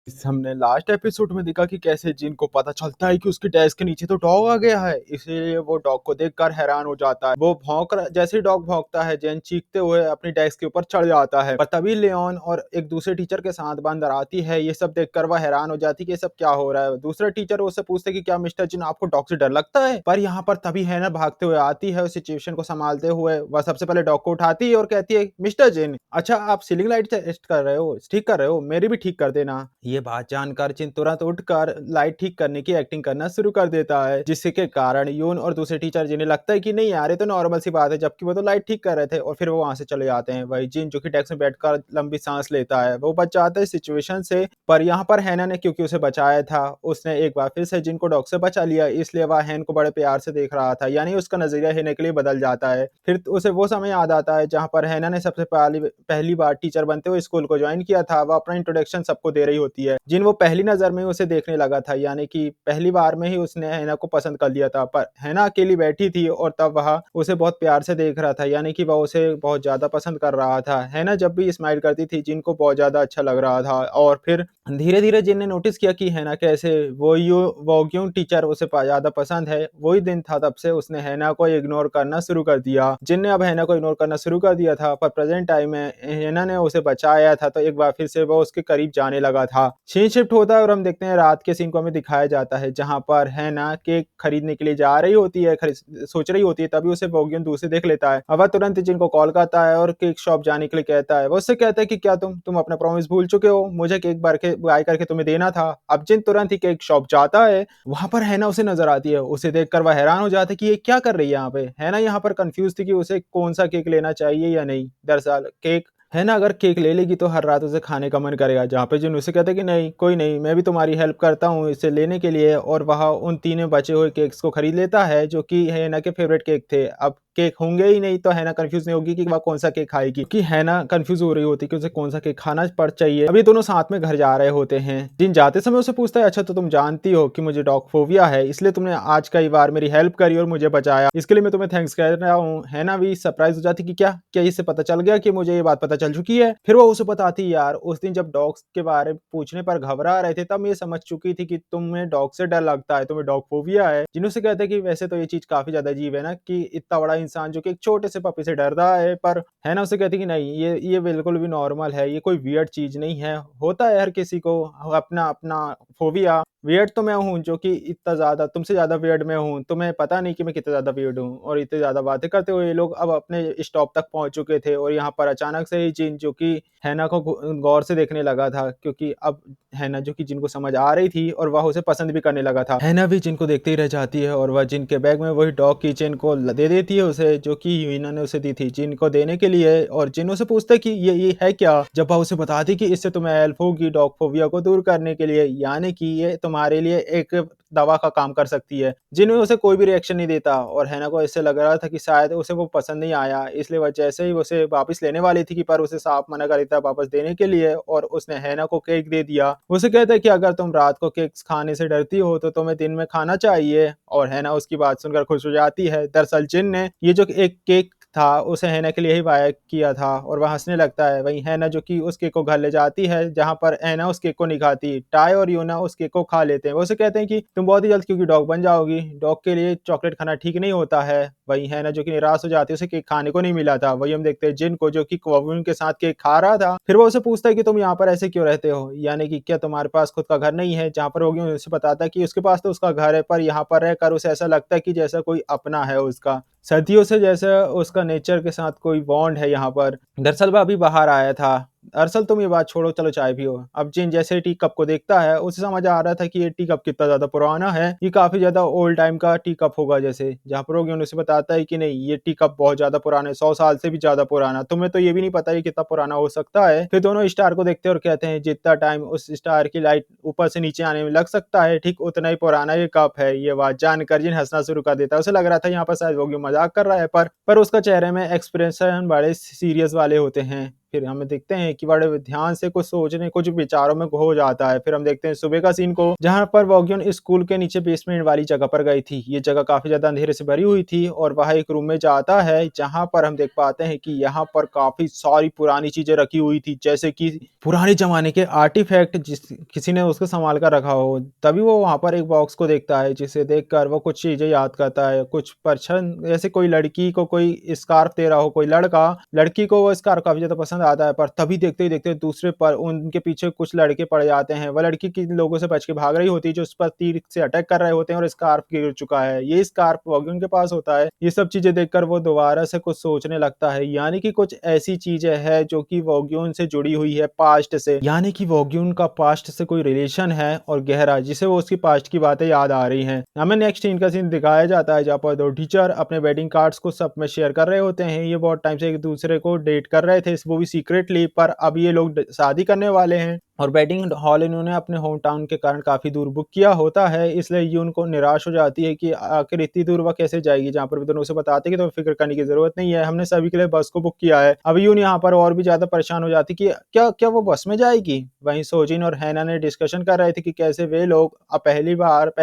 हमने last episode में देखा कि कैसे जिन को पता चलता है कि उसके डेस्क के नीचे तो डॉग आ गया है, इसलिए वो डॉग को देखकर हैरान हो जाता है। वो जैसे ही डॉग भौंकता है, जेन चीखते हुए अपनी डेस्क के ऊपर चढ़ जाता है। पर तभी लियोन और एक दूसरे टीचर के साथ बंदर आती है। ये सब देखकर वह हैरान हो जाती है कि ये सब क्या हो रहा है। दूसरे टीचर उससे पूछते हैं कि क्या मिस्टर जिन आपको डॉग से डर लगता है। पर यहाँ पर तभी हैना भागते हुए आती है। उस सिचुएशन को संभालते हुए वह सबसे पहले डॉग को उठाती है और कहती है, मिस्टर जिन, अच्छा आप सीलिंग लाइट टेस्ट कर रहे हो, ठीक कर रहे हो, मेरी भी ठीक कर देना। ये बात जानकर जिन तुरंत उठकर लाइट ठीक करने की एक्टिंग करना शुरू कर देता है, जिसके कारण यून और दूसरे टीचर जिन्हें लगता है कि नहीं यार ये तो नॉर्मल सी बात है, जबकि वो तो लाइट ठीक कर रहे थे, और फिर वो वहां से चले जाते हैं। वही जिन जो कि डेस्क में बैठकर लंबी सांस लेता है, वो बच जाता है सिचुएशन से। पर यहाँ पर हैना ने क्योंकि उसे बचाया था, उसने एक बार फिर से जिन को डॉग से बचा लिया, इसलिए वह हैन को बड़े प्यार से देख रहा था। यानी उसका नजरिया हैना के लिए बदल जाता है। फिर उसे वो समय याद आता है जहाँ पर हैना ने सबसे पहली बार टीचर बनते हुए स्कूल को ज्वाइन किया था। वह अपना इंट्रोडक्शन सबको दे रही होती है। जिन वो पहली नजर में उसे देखने लगा था, यानी कि पहली बार में ही उसने हैना को पसंद कर लिया था। पर हैना अकेली बैठी थी और तब वह उसे बहुत प्यार से देख रहा था, यानी कि वह उसे बहुत ज्यादा पसंद कर रहा था। हैना जब भी स्माइल करती थी, जिन को बहुत ज्यादा अच्छा लग रहा था। और फिर धीरे धीरे जिन ने नोटिस किया कि हैना कैसे वो क्यों टीचर उसे ज्यादा पसंद है। वही दिन था, तब से उसने हैना को इग्नोर करना शुरू कर दिया। जिन ने अब हैना को इग्नोर करना शुरू कर दिया था, पर प्रेजेंट टाइम में हैना ने उसे बचाया था, तो एक बार फिर से वो उसके करीब जाने लगा था। सीन शिफ्ट होता है और हम देखते हैं रात के सीन को हमें दिखाया जाता है, जहां पर हैना केक खरीदने के लिए जा रही होती है, सोच रही होती है। तभी उसे वोग्यून दूर से देख लेता है। अब वह तुरंत जिनको कॉल करता है और केक शॉप जाने के लिए कहता है। वो उससे कहता है कि क्या तुम अपना प्रॉमिस भूल चुके हो, मुझे केक बाय करके तुम्हें देना था। अब जिन तुरंत ही केक शॉप जाता है। वहां पर हैना उसे नजर आती है। उसे देखकर वह हैरान हो जाता है कि ये क्या कर रही है यहाँ पे। हैना यहाँ पर कंफ्यूज थी कि उसे कौन सा केक लेना चाहिए या नहीं। दरअसल केक है ना, अगर केक ले लेगी तो हर रात उसे खाने का मन करेगा। जहाँ पे जिन उसे कहते हैं कि नहीं कोई नहीं, मैं भी तुम्हारी हेल्प करता हूँ इसे लेने के लिए। और वह उन तीनों बचे हुए केक्स को खरीद लेता है, जो कि हैना के फेवरेट केक थे। अब केक होंगे ही नहीं तो हैना कंफ्यूज नहीं होगी कि वह कौन सा केक खाएगी, कि हैना कंफ्यूज हो रही होती कि उसे कौन सा केक खाना पड़ चाहिए। अभी दोनों साथ में घर जा रहे होते हैं। जिन जाते समय उसे पूछता है, अच्छा तो तुम जानती हो कि मुझे डॉग फोबिया है, इसलिए तुमने आज कई बार मेरी हेल्प करी और मुझे बचाया, इसके लिए मैं तुम्हें थैंक्स कह रहा हूँ। हैना भी सरप्राइज हो जाती कि क्या क्या इससे पता चल गया कि मुझे ये बात पता चल चुकी है। फिर वो उसे बताती यार उस दिन जब डॉग्स के बारे में पूछने पर घबरा रहे थे, तब मैं ये समझ चुकी थी कि तुम्हें डॉग से डर लगता है, तुम्हें डॉग फोबिया है। जिन्हों से कहते हैं कि वैसे तो ये चीज काफी ज्यादा अजीब है ना, कि इतना बड़ा इंसान जो कि एक छोटे से पपी से डरता है। पर है ना, उसे कहती कि नहीं ये बिल्कुल भी नॉर्मल है, ये कोई वियर्ड चीज नहीं है। होता है हर किसी को अपना अपना फोबिया। वियर्ड तो मैं हूँ जो कि इतना ज्यादा तुमसे ज्यादा वियर्ड मैं हूँ, तुम्हें पता नहीं कि मैं कितना ज्यादा वियर्ड हूँ। और इतने ज्यादा बातें करते हुए ये लोग अब अपने स्टॉप तक पहुंच चुके थे। और यहाँ पर अचानक से ही जिन जो कि हैना को गौर से देखने लगा था, क्योंकि अब हैना जो कि जिनको समझ आ रही थी और वह उसे पसंद भी करने लगा था। हैना भी जिनको देखते ही रह जाती है और वह जिन के बैग में वही डॉग की चेन को दे देती है उसे, जो कि यूना ने उसे दी थी जिन को देने के लिए। और जिन उसे पूछता है कि ये है क्या, जब वह उसे बताती कि इससे तुम्हें हेल्प होगी डॉग फोबिया को दूर करने के लिए, यानी कि ये तुम्हारे लिए एक दवा का काम कर सकती है। जिन में उसे कोई भी रिएक्शन नहीं देता और हैना को इससे लग रहा था कि शायद उसे वो पसंद नहीं आया, इसलिए वह जैसे ही उसे वापस लेने वाली थी कि पर उसे साफ मना कर देता वापस देने के लिए। और उसने हैना को केक दे दिया। उसे कहता है कि अगर तुम रात को केक खाने से डरती हो तो तुम्हें दिन में खाना चाहिए। और हैना उसकी बात सुनकर खुश हो जाती है। दरअसल जिन ने ये जो एक केक था उसे हैना के लिए ही बाय किया था और वह हंसने लगता है। वहीं हैना जो कि उस केक को घर ले जाती है, जहां पर हैना उस केक को नहीं खाती। टाई और यूना उस केक को खा लेते हैं। वो उसे कहते हैं कि तुम बहुत ही जल्द क्योंकि डॉग बन जाओगी, डॉग के लिए चॉकलेट खाना ठीक नहीं होता है। वहीं हैना जो कि निराश हो जाती है, उसे केक खाने को नहीं मिला था। वही हम देखते हैं जिन को जो कि क्वोविन के साथ केक खा रहा था। फिर वो उसे पूछता है कि तुम यहाँ पर ऐसे क्यों रहते हो, यानी कि क्या तुम्हारे पास खुद का घर नहीं है। जहाँ पर होगी उसे बताता है कि उसके पास तो उसका घर है, पर यहाँ पर रहकर उसे ऐसा लगता है कि जैसा कोई अपना है उसका, सदियों से जैसे उसका नेचर के साथ कोई बॉन्ड है यहाँ पर। दरअसल वह अभी बाहर आया था। दरअसल तुम ये बात छोड़ो, चलो चाय पियो। अब जिन जैसे टी कप को देखता है उसे समझ आ रहा था कि ये टी कप कितना ज्यादा पुराना है, ये काफी ज्यादा ओल्ड टाइम का टी कप होगा। जैसे जहाँ पर होगी उसे बताता है कि नहीं ये टी कप बहुत ज्यादा पुराना है, 100 साल से भी ज्यादा पुराना। तुम्हें तो ये भी नहीं पता ये कितना पुराना हो सकता है। फिर दोनों स्टार को देखते हैं और कहते हैं जितना टाइम उस स्टार की लाइट ऊपर से नीचे आने में लग सकता है, ठीक उतना ही पुराना ये कप है। ये बात जानकर जिन हंसना शुरू कर देता है। उसे लग रहा था यहाँ पर शायद होगी मजाक कर रहा है, पर उसका चेहरे में एक्सप्रेशन बड़े सीरियस वाले होते हैं। फिर हमें देखते हैं कि बड़े ध्यान से कुछ सोचने, कुछ विचारों में खो जाता है। फिर हम देखते हैं सुबह का सीन को, जहाँ पर वॉग्यून स्कूल के नीचे बेसमेंट वाली जगह पर गई थी। ये जगह काफ़ी ज़्यादा अंधेरे से भरी हुई थी और वह एक रूम में जाता है, जहाँ पर हम देख पाते हैं कि यहाँ पर काफ़ी सारी पुरानी चीज़ें रखी हुई थी, जैसे कि पुराने ज़माने के आर्टिफैक्ट जिस किसी ने उसको सँभाल कर रखा हो। तभी वो वहाँ पर एक बॉक्स को देखता है, जिसे देखकर वो कुछ चीज़ें याद करता है। कुछ परछन जैसे कोई लड़की को कोई स्कार्फ दे रहा हो कोई लड़का, लड़की को वो स्कार्फ काफ़ी ज़्यादा पसंद आता है, पर तभी देखते ही देखते दूसरे पर उनके पीछे कुछ लड़के पड़ जाते हैं। वह लड़की किन लोगों से बच के भाग रही होती है, जो उस पर तीर से अटैक कर रहे होते हैं और स्कार्फ गिर चुका है। ये स्कार्फ वॉग्यून के पास होता है। ये सब चीज़ें देखकर वो दोबारा से कुछ सोचने लगता है, यानी कि कुछ ऐसी चीज़ें हैं जो कि वॉग्यून से जुड़ी हुई है पास्ट से, यानी कि वॉग्यून का पास्ट से कोई रिलेशन है और गहरा, जिसे वो उसकी पास्ट की बातें याद आ रही हैं। हमें नेक्स्ट सीन का सीन दिखाया जाता है, जहाँ पर दो टीचर अपने वेडिंग कार्ड्स को सब में शेयर कर रहे होते हैं। ये बहुत टाइम से एक दूसरे को डेट कर रहे थे, वो भी सीक्रेटली, पर अब ये लोग शादी करने वाले हैं और वेडिंग हॉल इन्होंने अपने होम टाउन के कारण काफ़ी दूर बुक किया होता है, इसलिए यून को निराश हो जाती है कि आखिर इतनी दूर वह कैसे जाएगी, जहाँ पर भी दोनों उसे बताते हैं कि तुम्हें फिक्र करने की ज़रूरत नहीं है, हमने सभी के लिए बस को बुक किया है। अब यून यहाँ पर और भी ज़्यादा परेशान हो जाती कि क्या क्या वो बस में जाएगी? वहीं सोजिन और हैना ने डिस्कशन कर रहे थे कि कैसे वे लोग अब पहले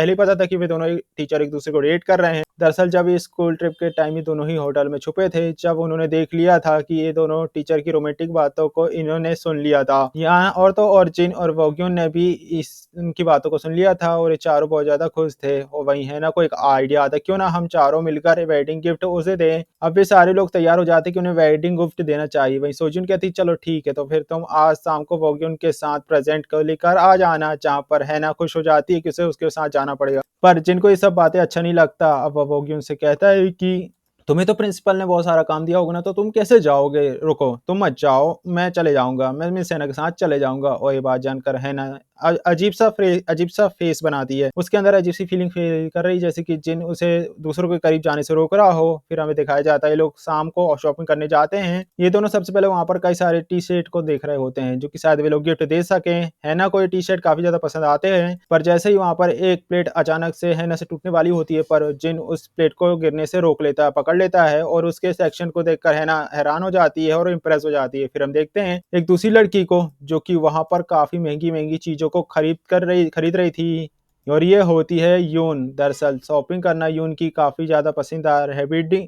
ही पता था कि वे दोनों टीचर एक दूसरे को डेट कर रहे हैं। दरअसल जब ये स्कूल ट्रिप के टाइम ही दोनों ही होटल में छुपे थे, जब उन्होंने देख लिया था कि ये दोनों टीचर की रोमांटिक बातों को इन्होंने सुन लिया था। यहाँ और तो और जिन और वोग्युन ने भी इस इनकी बातों को सुन लिया था और ये चारों बहुत ज़्यादा खुश थे और वहीं हैना को एक आइडिया आता है, क्यों ना हम चारों मिलकर वेडिंग गिफ्ट उसे दें। अब वे सारे लोग तैयार हो जाते कि उन्हें वेडिंग गिफ्ट देना चाहिए। वहीं सोजुन कहती चलो ठीक है, तो फिर तुम आज शाम को वोग्युन के साथ प्रेजेंट को लेकर आ जाना, जहाँ पर हैना खुश हो जाती है कि उसे उसके साथ जाना पड़ेगा। पर जिनको ये सब बातें अच्छा नहीं लगता, अब वो वोग्युन से कहता है कि तुम्हें तो प्रिंसिपल ने बहुत सारा काम दिया होगा ना, तो तुम कैसे जाओगे? रुको, तुम मत जाओ, मैं चले जाऊँगा, मैं मिस हैना के साथ चले जाऊँगा। और ये बात जानकर हैना अजीब-सा फेस बनाती है। उसके अंदर अजीब-सी फीलिंग फ़ील कर रही है, जैसे कि जिन उसे दूसरों के करीब जाने से रोक रहा हो। फिर हमें दिखाया जाता है ये लोग शाम को शॉपिंग करने जाते हैं। ये दोनों सबसे पहले वहाँ पर कई सारे टी-शर्ट को देख रहे होते हैं, जो कि शायद वे लोग गिफ्ट दे सकें। हैना को ये टी-शर्ट काफ़ी ज़्यादा पसंद आते हैं, पर जैसे ही वहाँ पर एक प्लेट अचानक से हैना से टूटने वाली होती है, पर जिन उस प्लेट को गिरने से रोक लेता है, पकड़ लेता है और उसके सेक्शन को देखकर हैना हैरान हो जाती है और इम्प्रेस हो जाती है। फिर हम देखते हैं एक दूसरी लड़की को, जो कि वहाँ पर काफ़ी महँगी-महँगी चीज़ों को खरीद रही थी और ये होती है यून। दरअसल शॉपिंग करना यून की काफ़ी ज़्यादा पसंदीदा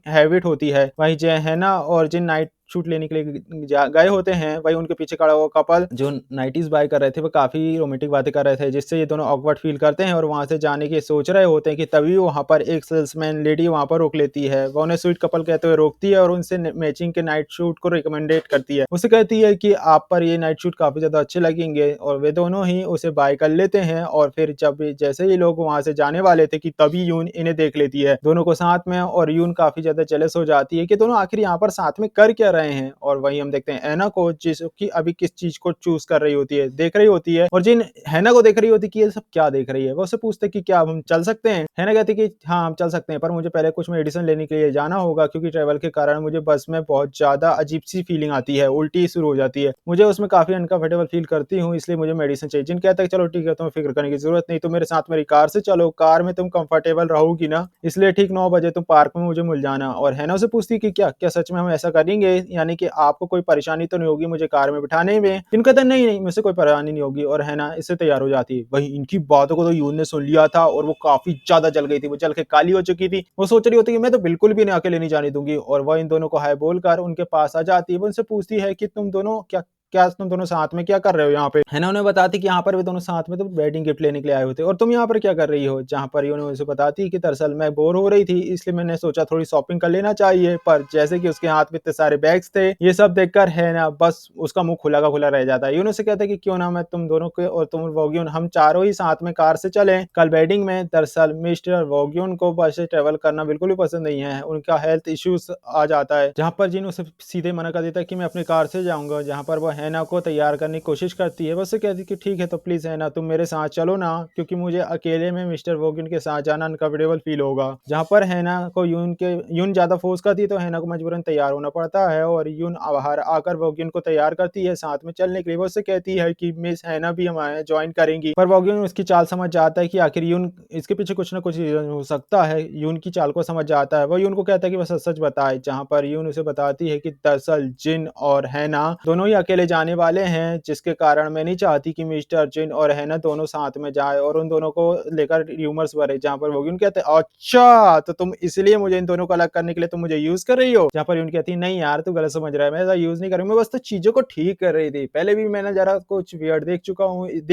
हैबिट होती है। वहीं जो हैना और जिन नाइट शूट लेने के लिए गए होते हैं, वहीं उनके पीछे खड़ा हुआ कपल जो नाइटीज़ बाय कर रहे थे, वो काफ़ी रोमांटिक बातें कर रहे थे, जिससे ये दोनों ऑकवर्ड फील करते हैं और वहाँ से जाने की सोच रहे होते हैं कि तभी वहाँ पर एक सेल्समैन लेडी वहाँ पर रोक लेती है। वो उन्हें स्वीट कपल कहते हुए रोकती है और उनसे मैचिंग के नाइट शूट को रिकमेंडेड करती है। उसे कहती है कि आप पर ये नाइट शूट काफ़ी ज़्यादा अच्छे लगेंगे और वे दोनों ही उसे बाय कर लेते हैं। और फिर जैसे ही लोग वहाँ से जाने वाले थे कि तभी यून इन्हें देख लेती है, दोनों को साथ में, और यून काफ़ी ज़्यादा जेलस हो जाती है कि दोनों आखिर यहाँ पर साथ में कर क्या रहे हैं। और वहीं हम देखते हैं ऐना को, जिसकी अभी किस चीज़ को चूज़ कर रही होती है, देख रही होती है, और जिन हैना को देख रही होती है कि ये सब क्या देख रही है। वो उससे पूछते हैं कि क्या हम चल सकते हैं? हैना कहती है कि हाँ, हम चल सकते हैं, पर मुझे पहले कुछ मेडिसिन लेने के लिए जाना होगा, क्योंकि ट्रैवल के कारण मुझे बस में बहुत ज़्यादा अजीब-सी फीलिंग आती है, उल्टी शुरू हो जाती है। मुझे उसमें काफ़ी अनकंफर्टेबल फील करती हूँ, इसलिए मुझे मेडिसिन चाहिए। जिन कहता है चलो ठीक है, तुम्हें फ़िक्र करने की ज़रूरत नहीं, तुम मेरे साथ मेरी कार से चलो, कार में तुम कंफर्टेबल रहोगी ना, इसलिए ठीक 9 बजे तुम पार्क में मुझे मिल जाना। और हैना उससे पूछती है कि क्या क्या सच में हम ऐसा करेंगे? यानी कि आपको कोई परेशानी तो नहीं होगी मुझे कार में बिठाने में? जिन कहता है नहीं, मुझसे कोई परेशानी नहीं होगी, और हैना इससे तैयार हो जाती है। वहीं इनकी बातों को तो यून ने सुन लिया था और वो काफ़ी ज़्यादा जल गई थी, वो जल के काली हो चुकी थी। वो सोच रही होती है कि मैं तो बिल्कुल भी इन्हें अकेले नहीं जाने दूँगी, और वह इन दोनों को हाय बोलकर उनके पास आ जाती है। वो उनसे पूछती है कि तुम दोनों साथ में क्या कर रहे हो यहाँ पे? है ना, उन्हें बताती कि यहाँ पर वे दोनों साथ में तो वेडिंग गिफ्ट लेने के लिए आए होते, और तुम यहाँ पर क्या कर रही हो? जहाँ पर ये उन्हें उसे बताती कि दरअसल मैं बोर हो रही थी, इसलिए मैंने सोचा थोड़ी शॉपिंग कर लेना चाहिए। पर जैसे कि उसके हाथ में इतने सारे बैग्स थे, ये सब देखकर है ना, बस उसका मुँह खुला का खुला रह जाता है। यून उससे कहता है कि क्यों ना मैं तुम दोनों के और तुम वोग्युन हम चारों ही साथ में कार से चलें कल वेडिंग में। दरअसल मिस्टर वोग्युन को बस से ट्रैवल करना बिल्कुल भी पसंद नहीं है, उनका हेल्थ इश्यूज आ जाता है, जहाँ पर जिन उसे सीधे मना कर देता है कि मैं अपनी कार से जाऊँगा, जहाँ पर वो हैना को तैयार करने की कोशिश करती है। वो उससे कहती है कि ठीक है तो प्लीज़ हैना तुम मेरे साथ चलो ना, क्योंकि मुझे अकेले में मिस्टर वोगिन के साथ जाना अनकम्फर्टेबल फ़ील होगा। जहाँ पर हैना को यून ज़्यादा फ़ोर्स करती है तो हैना को मजबूरन तैयार होना पड़ता है और यून बाहर आकर वोगिन को तैयार करती है साथ में चलने के लिए। वो उससे कहती है कि मिस हैना भी हमारे जॉइन करेंगी, पर वोगिन उसकी चाल समझ जाता है कि आखिर यून इसके पीछे कुछ न कुछ रीज़न हो सकता है। यून की चाल को समझ जाता है। वो यून को कहता है कि वो सच-सच बताए, जहाँ पर यून उसे बताती है कि दरअसल जिन और हैना दोनों ही अकेले जाने वाले हैं, जिसके कारण मैं नहीं चाहती कि मिस्टर जिन और हैना दोनों साथ में जाएँ और उन दोनों को लेकर र्यूमर्स बढ़े। जहाँ पर वोगिन कहते हैं, अच्छा तो तुम इसलिए मुझे इन दोनों को अलग करने के लिए तुम मुझे यूज़ कर रही हो? जहाँ पर यून कहती है, नहीं यार तू गलत समझ रहा है, मैं ऐसा यूज़ नहीं कर रही हूँ, मैं बस तो चीज़ों को ठीक कर रही थी। पहले भी मैंने ज़रा कुछ वियर्ड देख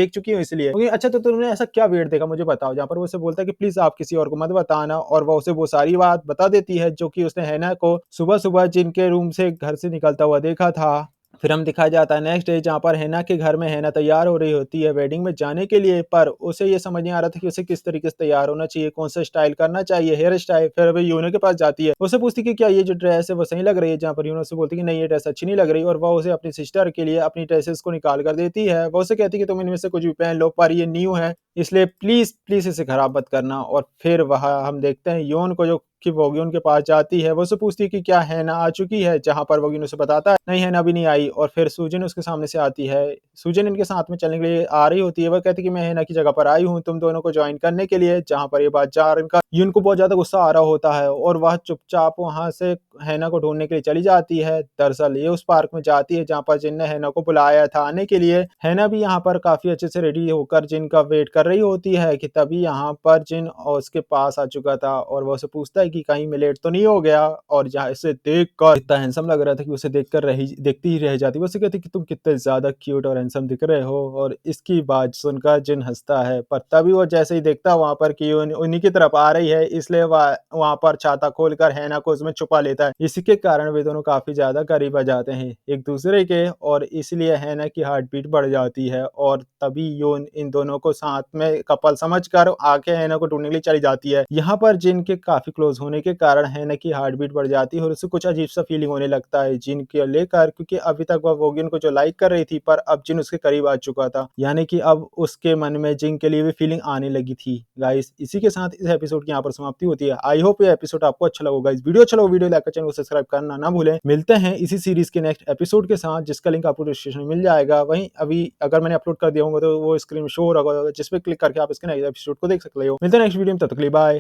चुकी हूँ इसलिए। ओके, अच्छा तो तुमने ऐसा क्या वियर्ड देखा मुझे बताओ? जहाँ पर वो उसे बोलता है कि प्लीज़ आप किसी और को मत बताना, और वो उसे वो सारी बात बता देती है जो कि उसने हैना को सुबह-सुबह जिन के रूम से घर से निकलता हुआ देखा था। फिर हम दिखाया जाता है नेक्स्ट डे, जहाँ पर हैना के घर में हैना तैयार हो रही होती है वेडिंग में जाने के लिए, पर उसे ये समझ नहीं आ रहा था कि उसे किस तरीके से तैयार होना चाहिए, कौन-सा स्टाइल करना चाहिए, हेयर स्टाइल। फिर वो यूनो के पास जाती है, उससे पूछती है कि क्या ये जो ड्रेस है वो सही लग रही है? जहाँ पर यूनो उससे बोलती है कि नहीं ये ड्रेस अच्छी नहीं लग रही, और वो उसे अपनी सिस्टर के लिए अपनी ड्रेसेस को निकाल कर देती है। वो उसे कहती है कि तुम इनमें से कुछ भी पहन लो, पर ये न्यू है इसलिए प्लीज़ इसे खराब मत करना। और फिर वहाँ हम देखते हैं योन को, जो कि वोगिन के पास जाती है। वो उससे पूछती है कि क्या हैना आ चुकी है? जहाँ पर वोगिन उसे बताता है नहीं हैना अभी नहीं आई, और फिर सूजन उसके सामने से आती है। सूजन इनके साथ में चलने के लिए आ रही होती है। वो कहती है कि मैं हैना की जगह पर आई हूँ तुम दोनों को जॉइन करने के लिए। जहाँ पर ये बात जार इनका यून को बहुत ज़्यादा गुस्सा आ रहा होता है और वह चुपचाप वहाँ से हैना को ढूँढने के लिए चली जाती है। दरअसल ये उस पार्क में जाती है जहाँ पर जिन ने हैना को बुलाया था आने के लिए। हैना भी यहाँ पर काफ़ी अच्छे से रेडी होकर जिन का वेट कर रही होती है कि तभी यहाँ पर जिन उसके पास आ चुका था, और वो उसे पूछता है कि कहीं मैं लेट तो नहीं हो गया? और जहाँ इसे देखकर इतना हैंडसम लग रहा था कि उसे देखती ही रह जाती। वो उसे कहती कि तुम कितने ज़्यादा क्यूट और हैंडसम दिख रहे हो, और इसकी बात सुनकर जिन हँसता है। पर तभी वो जैसे ही देखता है वहाँ पर कि उन्हीं की तरफ आ रही है, इसलिए वहाँ पर छाता खोलकर हैना को उसमें छुपा लेता है। इसी के कारण वे दोनों काफ़ी ज़्यादा करीब आ जाते हैं एक-दूसरे के, और इसलिए हैना की हार्ट बीट बढ़ जाती है, और तभी योन इन दोनों को साथ में कपल समझकर आके हैना को ढूँढने के लिए चली जाती है। यहाँ पर जिन के काफ़ी क्लोज़ होने के कारण हैना की हार्ट बीट बढ़ जाती है और उसे कुछ अजीब-सा फीलिंग होने लगता है जिन को लेकर, क्योंकि अभी तक वह वोगिन को जो लाइक कर रही थी, पर अब जिन उसके करीब आ चुका था। यानी कि अब उसके मन में जिन के लिए भी फीलिंग आने लगी थी। गाइस, इसी के साथ इस एपिसोड की यहाँ पर समाप्ति होती है। आई होप ये एपिसोड आपको अच्छा लगा होगा। इस वीडियो अच्छा लगा, वीडियो लाइक कर चैनल को सब्सक्राइब करना ना भूलें। मिलते हैं इसी सीरीज़ के नेक्स्ट एपिसोड के साथ, जिसका लिंक आपको डिस्क्रिप्शन में मिल जाएगा। वहीं अभी अगर मैंने अपलोड कर दिया होगा तो वो स्क्रीन में शो हो रहा होगा, जिस पे क्लिक करके आप इसके नेक्स्ट एपिसोड को देख सकते हो। मिलते हैं नेक्स्ट वीडियो में, तब तक के लिए बाय।